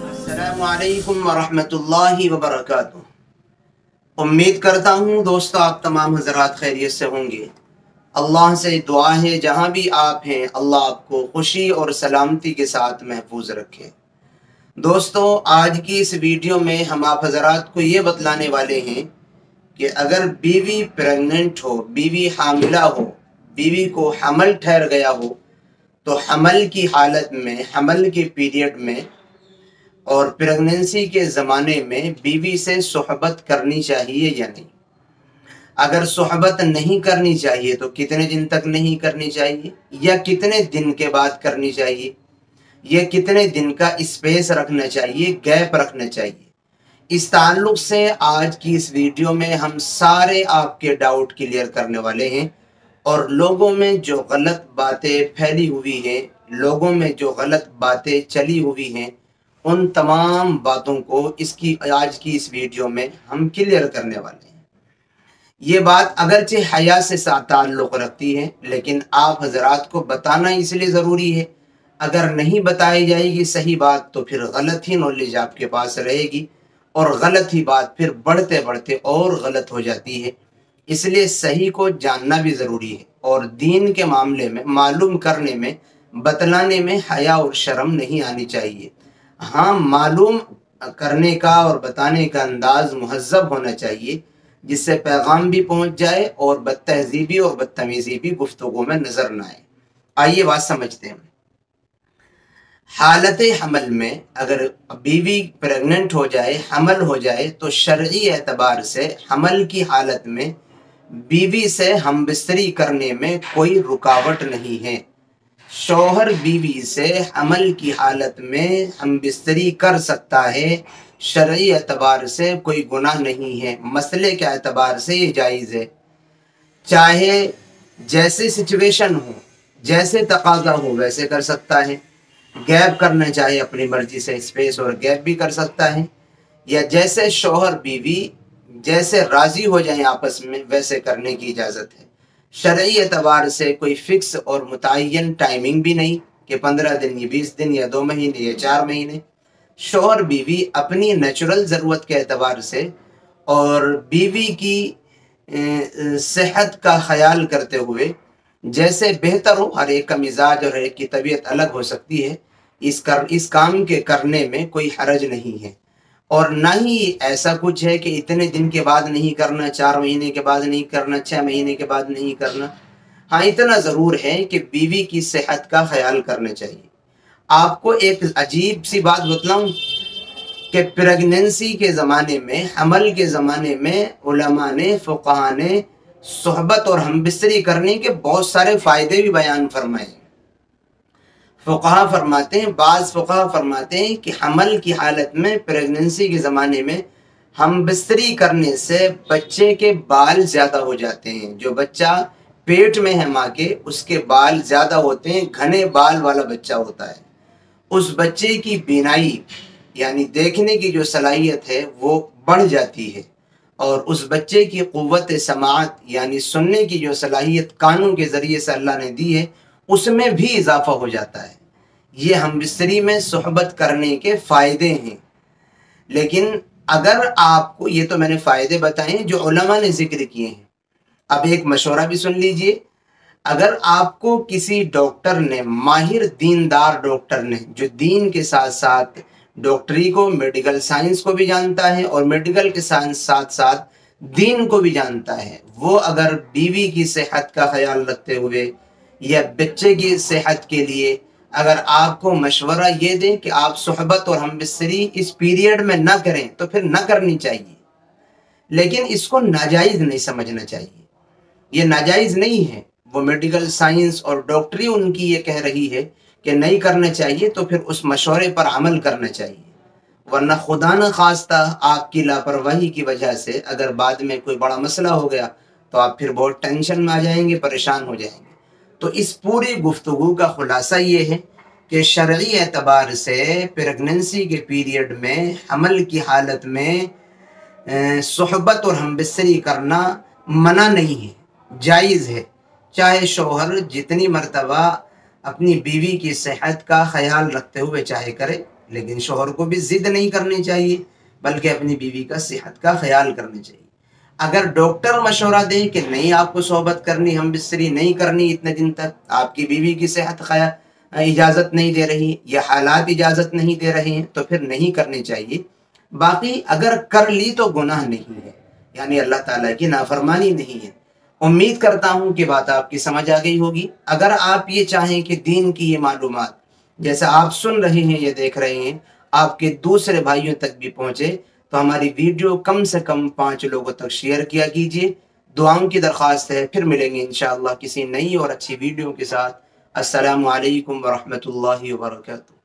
السلام علیکم ورحمۃ اللہ وبرکاتہ۔ امید کرتا ہوں دوستو آپ تمام حضرات خیریت سے ہوں گے۔ اللہ سے دعا ہے جہاں بھی آپ ہیں اللہ آپ کو خوشی اور سلامتی کے ساتھ محفوظ رکھے۔ دوستو آج کی اس ویڈیو میں ہم آپ حضرات کو یہ بتلانے والے ہیں کہ اگر بیوی پریگننٹ ہو، بیوی حاملہ ہو، بیوی کو حمل ٹھہر گیا ہو تو حمل کی حالت میں، حمل کے پیریڈ میں اور پریگننسی کے زمانے میں بیوی سے صحبت کرنی چاہیے یا نہیں؟ اگر صحبت نہیں کرنی چاہیے تو کتنے دن تک نہیں کرنی چاہیے، یا کتنے دن کے بعد کرنی چاہیے، یا کتنے دن کا اسپیس رکھنا چاہیے، گیپ رکھنا چاہیے؟ اس تعلق سے آج کی اس ویڈیو میں ہم سارے آپ کے ڈاؤٹ کلیئر کرنے والے ہیں، اور لوگوں میں جو غلط باتیں پھیلی ہوئی ہیں، لوگوں میں جو غلط باتیں چلی ہوئی ہیں، ان تمام باتوں کو آج کی اس ویڈیو میں ہم کلیئر کرنے والے ہیں۔ یہ بات اگرچہ حیا سے تعلق رکھتی ہے، لیکن آپ حضرات کو بتانا اس لیے ضروری ہے۔ اگر نہیں بتائی جائے گی صحیح بات تو پھر غلط ہی نالج آپ کے پاس رہے گی، اور غلط ہی بات پھر بڑھتے بڑھتے اور غلط ہو جاتی ہے۔ اس لیے صحیح کو جاننا بھی ضروری ہے، اور دین کے معاملے میں معلوم کرنے میں، بتلانے میں حیا اور شرم نہیں آنی چاہیے۔ ہاں، معلوم کرنے کا اور بتانے کا انداز مہذب ہونا چاہیے، جس سے پیغام بھی پہنچ جائے اور بد تہذیبی اور بدتمیزی بھی گفتگو میں نظر نہ آئے۔ آئیے بات سمجھتے ہیں۔ حالت حمل میں اگر بیوی پریگننٹ ہو جائے، حمل ہو جائے، تو شرعی اعتبار سے حمل کی حالت میں بیوی سے ہم بستری کرنے میں کوئی رکاوٹ نہیں ہے۔ شوہر بیوی سے حمل کی حالت میں ہم بستری کر سکتا ہے، شرعی اعتبار سے کوئی گناہ نہیں ہے، مسئلے کے اعتبار سے یہ جائز ہے۔ چاہے جیسے سچویشن ہو، جیسے تقاضا ہو ویسے کر سکتا ہے۔ گیپ کرنا چاہے اپنی مرضی سے اسپیس اور گیپ بھی کر سکتا ہے، یا جیسے شوہر بیوی جیسے راضی ہو جائیں آپس میں ویسے کرنے کی اجازت ہے۔ شرعی اعتبار سے کوئی فکس اور متعین ٹائمنگ بھی نہیں کہ 15 دن یا 20 دن یا 2 مہینے یا 4 مہینے۔ شوہر بیوی اپنی نیچرل ضرورت کے اعتبار سے اور بیوی کی صحت کا خیال کرتے ہوئے جیسے بہتر ہو، ہر ایک کا مزاج اور ہر ایک کی طبیعت الگ ہو سکتی ہے، اس کام کے کرنے میں کوئی حرج نہیں ہے۔ اور نہ ہی ایسا کچھ ہے کہ اتنے دن کے بعد نہیں کرنا، 4 مہینے کے بعد نہیں کرنا، 6 مہینے کے بعد نہیں کرنا۔ ہاں، اتنا ضرور ہے کہ بیوی کی صحت کا خیال کرنا چاہیے۔ آپ کو ایک عجیب سی بات بتلاؤں کہ پریگننسی کے زمانے میں، حمل کے زمانے میں علماء نے، فقہا نے صحبت اور ہمبستری کرنے کے بہت سارے فائدے بھی بیان فرمائے۔ فقہا فرماتے ہیں، بعض فقہا فرماتے ہیں کہ حمل کی حالت میں، پریگننسی کے زمانے میں ہم بستری کرنے سے بچے کے بال زیادہ ہو جاتے ہیں۔ جو بچہ پیٹ میں ہے ماں کے، اس کے بال زیادہ ہوتے ہیں، گھنے بال والا بچہ ہوتا ہے۔ اس بچے کی بینائی یعنی دیکھنے کی جو صلاحیت ہے وہ بڑھ جاتی ہے، اور اس بچے کی قوت سماعت یعنی سننے کی جو صلاحیت کانوں کے ذریعے سے اللہ نے دی ہے اس میں بھی اضافہ ہو جاتا ہے۔ یہ ہم بستری میں صحبت کرنے کے فائدے ہیں۔ لیکن اگر آپ کو، یہ تو میں نے فائدے بتائے ہیں جو علماء نے ذکر کیے ہیں، اب ایک مشورہ بھی سن لیجئے۔ اگر آپ کو کسی ڈاکٹر نے، ماہر دیندار ڈاکٹر نے، جو دین کے ساتھ ساتھ ڈاکٹری کو، میڈیکل سائنس کو بھی جانتا ہے اور میڈیکل کے ساتھ ساتھ دین کو بھی جانتا ہے، وہ اگر بیوی کی صحت کا خیال رکھتے ہوئے یا بچے کی صحت کے لیے اگر آپ کو مشورہ یہ دیں کہ آپ صحبت اور ہمبستری اس پیریڈ میں نہ کریں تو پھر نہ کرنی چاہیے، لیکن اس کو ناجائز نہیں سمجھنا چاہیے۔ یہ ناجائز نہیں ہے، وہ میڈیکل سائنس اور ڈاکٹری ان کی یہ کہہ رہی ہے کہ نہیں کرنا چاہیے تو پھر اس مشورے پر عمل کرنا چاہیے، ورنہ خدا نہ خواستہ آپ کی لاپرواہی کی وجہ سے اگر بعد میں کوئی بڑا مسئلہ ہو گیا تو آپ پھر بہت ٹینشن میں آ جائیں گے، پریشان ہو جائیں گے۔ تو اس پوری گفتگو کا خلاصہ یہ ہے کہ شرعی اعتبار سے پریگننسی کے پیریڈ میں، حمل کی حالت میں صحبت اور ہمبستری کرنا منع نہیں ہے، جائز ہے۔ چاہے شوہر جتنی مرتبہ اپنی بیوی کی صحت کا خیال رکھتے ہوئے چاہے کرے، لیکن شوہر کو بھی ضد نہیں کرنی چاہیے، بلکہ اپنی بیوی کا صحت کا خیال کرنا چاہیے۔ اگر ڈاکٹر مشورہ دیں کہ نہیں آپ کو صحبت کرنی، ہم بستری نہیں کرنی اتنے دن تک، آپ کی بیوی کی صحت اجازت نہیں دے رہی یا حالات اجازت نہیں دے رہے ہیں، تو پھر نہیں کرنی چاہیے۔ باقی اگر کر لی تو گناہ نہیں ہے، یعنی اللہ تعالیٰ کی نافرمانی نہیں ہے۔ امید کرتا ہوں کہ بات آپ کی سمجھ آ گئی ہوگی۔ اگر آپ یہ چاہیں کہ دین کی یہ معلومات جیسا آپ سن رہے ہیں یا دیکھ رہے ہیں آپ کے دوسرے بھائیوں تک بھی پہنچے، تو ہماری ویڈیو کم سے کم 5 لوگوں تک شیئر کیا کیجیے۔ دعاؤں کی درخواست ہے، پھر ملیں گے انشاءاللہ کسی نئی اور اچھی ویڈیو کے ساتھ۔ السلام علیکم ورحمۃ اللہ وبرکاتہ۔